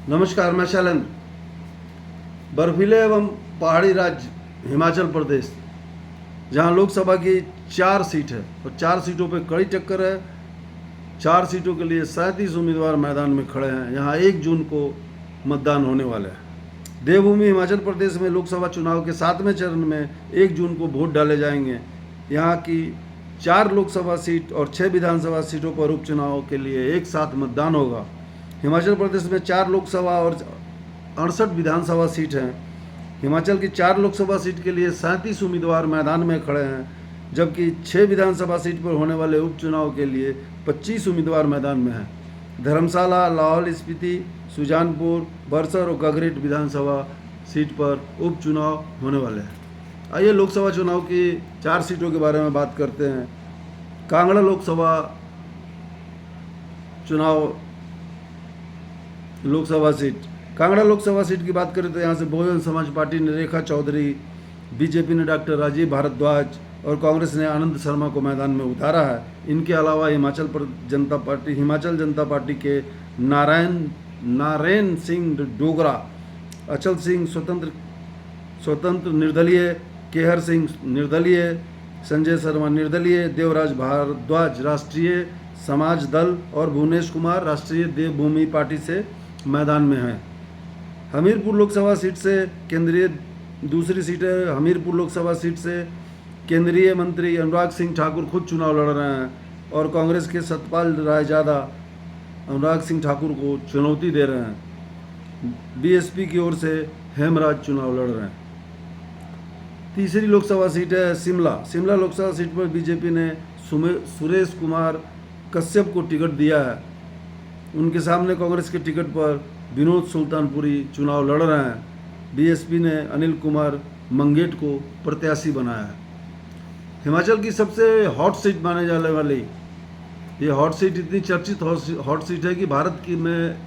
नमस्कार, मैं शैलेंद्र। बर्फीले एवं पहाड़ी राज्य हिमाचल प्रदेश, जहां लोकसभा की 4 सीट है और 4 सीटों पे कड़ी टक्कर है। 4 सीटों के लिए 37 उम्मीदवार मैदान में खड़े हैं। यहां 1 जून को मतदान होने वाला है। देवभूमि हिमाचल प्रदेश में लोकसभा चुनाव के 7वें चरण में 1 जून को वोट डाले जाएंगे। यहाँ की 4 लोकसभा सीट और 6 विधानसभा सीटों पर उपचुनाव के लिए एक साथ मतदान होगा। हिमाचल प्रदेश में 4 लोकसभा और 68 विधानसभा सीट हैं। हिमाचल की 4 लोकसभा सीट के लिए 37 उम्मीदवार मैदान में खड़े हैं, जबकि 6 विधानसभा सीट पर होने वाले उपचुनाव के लिए 25 उम्मीदवार मैदान में हैं। धर्मशाला, लाहौल स्पीति, सुजानपुर, बरसर और गगरेट विधानसभा सीट पर उपचुनाव होने वाले हैं। आइए लोकसभा चुनाव की 4 सीटों के बारे में बात करते हैं। कांगड़ा लोकसभा सीट। कांगड़ा लोकसभा सीट की बात करें तो यहाँ से बहुजन समाज पार्टी ने रेखा चौधरी, बीजेपी ने डॉक्टर राजीव भारद्वाज और कांग्रेस ने आनंद शर्मा को मैदान में उतारा है। इनके अलावा हिमाचल जनता पार्टी के नारायण सिंह डोगरा, अचल सिंह स्वतंत्र निर्दलीय, केहर सिंह निर्दलीय, संजय शर्मा निर्दलीय, देवराज भारद्वाज राष्ट्रीय समाज दल और भुवनेश कुमार राष्ट्रीय देवभूमि पार्टी से मैदान में हैं। हमीरपुर लोकसभा सीट से दूसरी सीट है। हमीरपुर लोकसभा सीट से केंद्रीय मंत्री अनुराग सिंह ठाकुर खुद चुनाव लड़ रहे हैं और कांग्रेस के सतपाल रायजादा अनुराग सिंह ठाकुर को चुनौती दे रहे हैं। बीएसपी की ओर से हेमराज चुनाव लड़ रहे हैं। तीसरी लोकसभा सीट है शिमला लोकसभा सीट पर बीजेपी ने सुरेश कुमार कश्यप को टिकट दिया है। उनके सामने कांग्रेस के टिकट पर विनोद सुल्तानपुरी चुनाव लड़ रहे हैं। बीएसपी ने अनिल कुमार मंगेट को प्रत्याशी बनाया है। हिमाचल की सबसे हॉट सीट माने जाने वाली ये हॉट सीट इतनी चर्चित हॉट सीट है कि भारत की में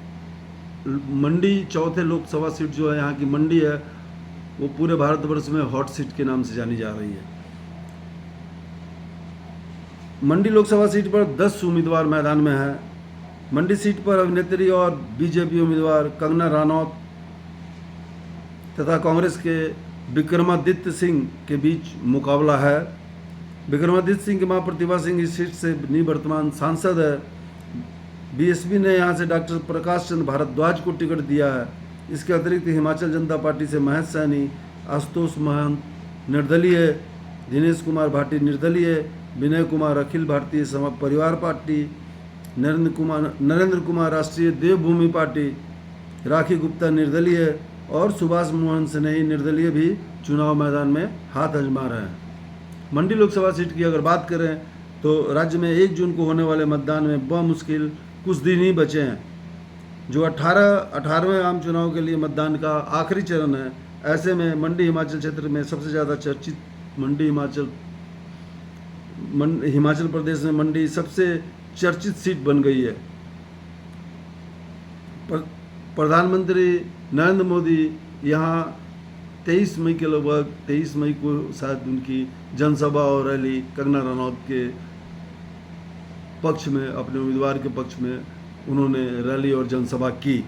मंडी चौथे लोकसभा सीट जो है यहाँ की मंडी है, वो पूरे भारतवर्ष में हॉट सीट के नाम से जानी जा रही है। मंडी लोकसभा सीट पर 10 उम्मीदवार मैदान में हैं। मंडी सीट पर अभिनेत्री और बीजेपी उम्मीदवार कंगना रनौत तथा कांग्रेस के विक्रमादित्य सिंह के बीच मुकाबला है। विक्रमादित्य सिंह की मां प्रतिभा सिंह इस सीट से निवर्तमान सांसद है। बीएसपी ने यहां से डॉक्टर प्रकाश चंद्र भारद्वाज को टिकट दिया है। इसके अतिरिक्त हिमाचल जनता पार्टी से महेश सैनी, आशुतोष महंत निर्दलीय, दिनेश कुमार भाटी निर्दलीय, विनय कुमार अखिल भारतीय समाज परिवार पार्टी, नरेंद्र कुमार राष्ट्रीय देवभूमि पार्टी, राखी गुप्ता निर्दलीय और सुभाष मोहन स्नेही निर्दलीय भी चुनाव मैदान में हाथ आजमा रहे हैं। मंडी लोकसभा सीट की अगर बात करें तो राज्य में 1 जून को होने वाले मतदान में बमुश्किल कुछ दिन ही बचे हैं, जो 18वें आम चुनाव के लिए मतदान का आखिरी चरण है। ऐसे में मंडी हिमाचल क्षेत्र में सबसे ज़्यादा चर्चित हिमाचल प्रदेश में मंडी सबसे चर्चित सीट बन गई है। प्रधानमंत्री नरेंद्र मोदी यहाँ 23 मई के लगभग 23 मई को शायद उनकी जनसभा और रैली कंगना रनौत के पक्ष में, अपने उम्मीदवार के पक्ष में उन्होंने रैली और जनसभा की।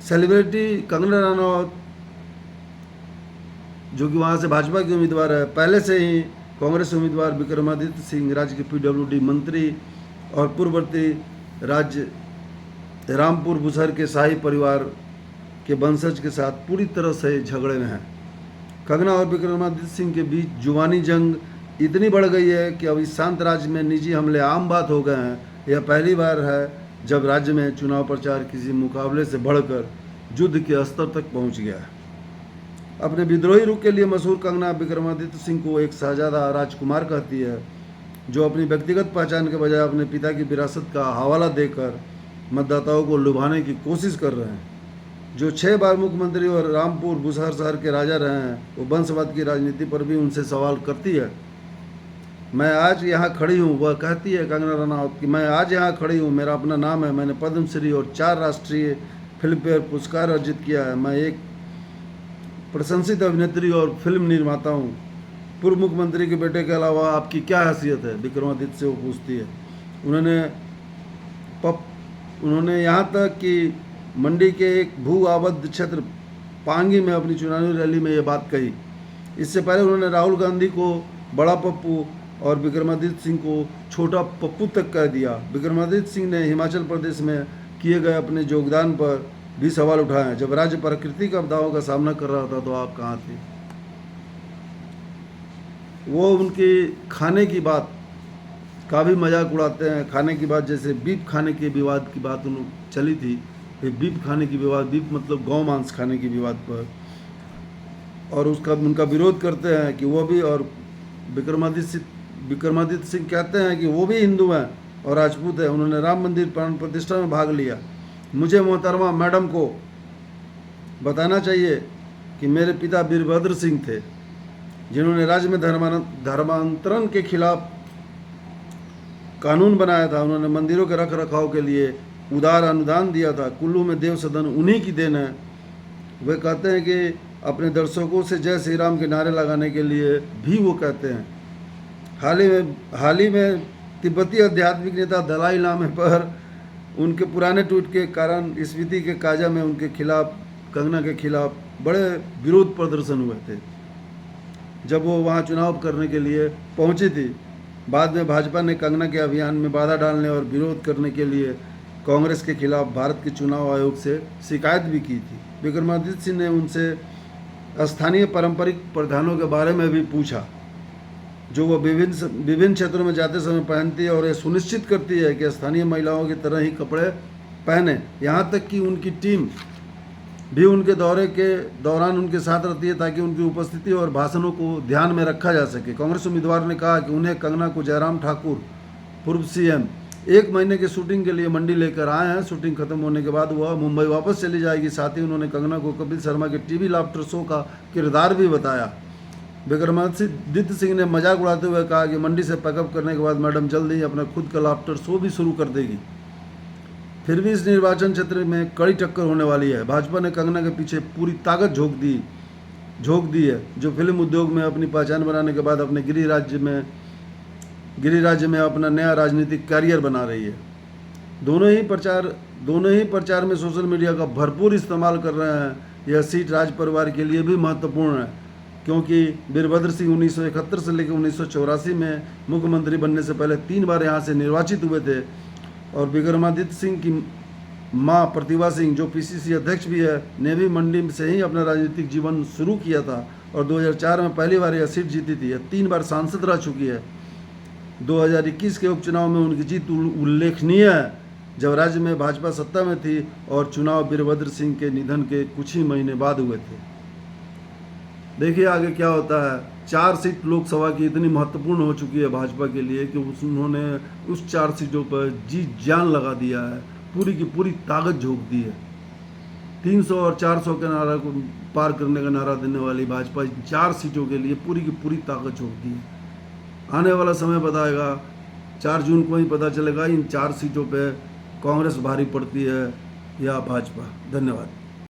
सेलिब्रिटी कंगना रनौत जो कि वहाँ से भाजपा की उम्मीदवार है, पहले से ही कांग्रेस उम्मीदवार विक्रमादित्य सिंह, राज्य के पीडब्ल्यूडी मंत्री और पूर्ववर्ती राज्य रामपुर बुसर के शाही परिवार के वंशज के साथ पूरी तरह से झगड़े में हैं। कंगना और विक्रमादित्य सिंह के बीच जुबानी जंग इतनी बढ़ गई है कि अब इस शांत राज्य में निजी हमले आम बात हो गए हैं। यह पहली बार है जब राज्य में चुनाव प्रचार किसी मुकाबले से बढ़कर युद्ध के स्तर तक पहुंच गया है। अपने विद्रोही रुख के लिए मशहूर कंगना विक्रमादित्य सिंह को एक शहजादा राजकुमार कहती है, जो अपनी व्यक्तिगत पहचान के बजाय अपने पिता की विरासत का हवाला देकर मतदाताओं को लुभाने की कोशिश कर रहे हैं। जो 6 बार मुख्यमंत्री और रामपुर बुसहर शहर के राजा रहे हैं, वो वंशवाद की राजनीति पर भी उनसे सवाल करती है। मैं आज यहाँ खड़ी हूँ, वह कहती है कंगना रनौत कि मैं आज यहाँ खड़ी हूँ, मेरा अपना नाम है, मैंने पद्मश्री और 4 राष्ट्रीय फिल्मफेयर पुरस्कार अर्जित किया है, मैं एक प्रशंसित अभिनेत्री और फिल्म निर्माता हूँ। पूर्व मुख्यमंत्री के बेटे के अलावा आपकी क्या हैसियत है, विक्रमादित्य से वो पूछती है। उन्होंने उन्होंने यहाँ तक कि मंडी के एक भू आबद्ध क्षेत्र पांगी में अपनी चुनावी रैली में ये बात कही। इससे पहले उन्होंने राहुल गांधी को बड़ा पप्पू और विक्रमादित्य सिंह को छोटा पप्पू तक कह दिया। विक्रमादित्य सिंह ने हिमाचल प्रदेश में किए गए अपने योगदान पर भी सवाल उठाए। जब राज्य प्राकृतिक आपदाओं का सामना कर रहा था तो आप कहाँ थे? वो उनकी खाने की बात का भी मजाक उड़ाते हैं। खाने की बात, जैसे बीफ खाने के विवाद की बात चली थी, फिर बीफ खाने की विवाद, बीफ मतलब गौ मांस खाने की विवाद पर, और उसका उनका विरोध करते हैं कि वो भी, और विक्रमादित्य सिंह कहते हैं कि वो भी हिंदू हैं और राजपूत हैं। उन्होंने राम मंदिर प्राण प्रतिष्ठा में भाग लिया। मुझे मोहतरमा मैडम को बताना चाहिए कि मेरे पिता वीरभद्र सिंह थे, जिन्होंने राज्य में धर्मांतरण के खिलाफ कानून बनाया था। उन्होंने मंदिरों के रख रखाव के लिए उदार अनुदान दिया था। कुल्लू में देव सदन उन्हीं की देन है। वे कहते हैं कि अपने दर्शकों से जय श्री राम के नारे लगाने के लिए भी वो कहते हैं। हाल ही में तिब्बती आध्यात्मिक नेता दलाई लामा पर उनके पुराने ट्वीट के कारण स्पीति के काजा में उनके खिलाफ, कंगना के खिलाफ बड़े विरोध प्रदर्शन हुए थे जब वो वहाँ चुनाव करने के लिए पहुंची थी। बाद में भाजपा ने कंगना के अभियान में बाधा डालने और विरोध करने के लिए कांग्रेस के खिलाफ भारत के चुनाव आयोग से शिकायत भी की थी। विक्रमादित्य सिंह ने उनसे स्थानीय पारंपरिक परिधानों के बारे में भी पूछा, जो वो विभिन्न क्षेत्रों में जाते समय पहनती है, और ये सुनिश्चित करती है कि स्थानीय महिलाओं की तरह ही कपड़े पहने। यहाँ तक कि उनकी टीम भी उनके दौरे के दौरान उनके साथ रहती है ताकि उनकी उपस्थिति और भाषणों को ध्यान में रखा जा सके। कांग्रेस उम्मीदवार ने कहा कि उन्हें कंगना को जयराम ठाकुर, पूर्व सीएम, 1 महीने की शूटिंग के लिए मंडी लेकर आए हैं। शूटिंग खत्म होने के बाद वह मुंबई वापस चली जाएगी। साथ ही उन्होंने कंगना को कपिल शर्मा के टीवी लाफ्टर शो का किरदार भी बताया। विक्रमादित्य सिंह ने मजाक उड़ाते हुए कहा कि मंडी से पैकअप करने के बाद मैडम जल्द ही अपना खुद का लाफ्टर शो भी शुरू कर देगी। फिर भी इस निर्वाचन क्षेत्र में कड़ी टक्कर होने वाली है। भाजपा ने कंगना के पीछे पूरी ताकत झोंक दी है, जो फिल्म उद्योग में अपनी पहचान बनाने के बाद अपने गृह राज्य में अपना नया राजनीतिक कैरियर बना रही है। दोनों ही प्रचार में सोशल मीडिया का भरपूर इस्तेमाल कर रहे हैं। यह सीट राज परिवार के लिए भी महत्वपूर्ण है, क्योंकि वीरभद्र सिंह 1971 से लेकर 1984 में मुख्यमंत्री बनने से पहले 3 बार यहाँ से निर्वाचित हुए थे। और विक्रमादित्य सिंह की मां प्रतिभा सिंह, जो पीसीसी अध्यक्ष भी है, ने भी मंडी से ही अपना राजनीतिक जीवन शुरू किया था और 2004 में पहली बार यह सीट जीती थी। यह 3 बार सांसद रह चुकी है। 2021 के उपचुनाव में उनकी जीत उल्लेखनीय है, जब राज्य में भाजपा सत्ता में थी और चुनाव वीरभद्र सिंह के निधन के कुछ ही महीने बाद हुए थे। देखिए आगे क्या होता है। 4 सीट लोकसभा की इतनी महत्वपूर्ण हो चुकी है भाजपा के लिए कि उन्होंने उस 4 सीटों पर जी जान लगा दिया है, पूरी की पूरी ताकत झोंक दी है। 300 और 400 के नारा को पार करने का नारा देने वाली भाजपा 4 सीटों के लिए पूरी की पूरी ताकत झोंक दी है। आने वाला समय बताएगा, 4 जून को ही पता चलेगा इन 4 सीटों पे कांग्रेस भारी पड़ती है या भाजपा। धन्यवाद।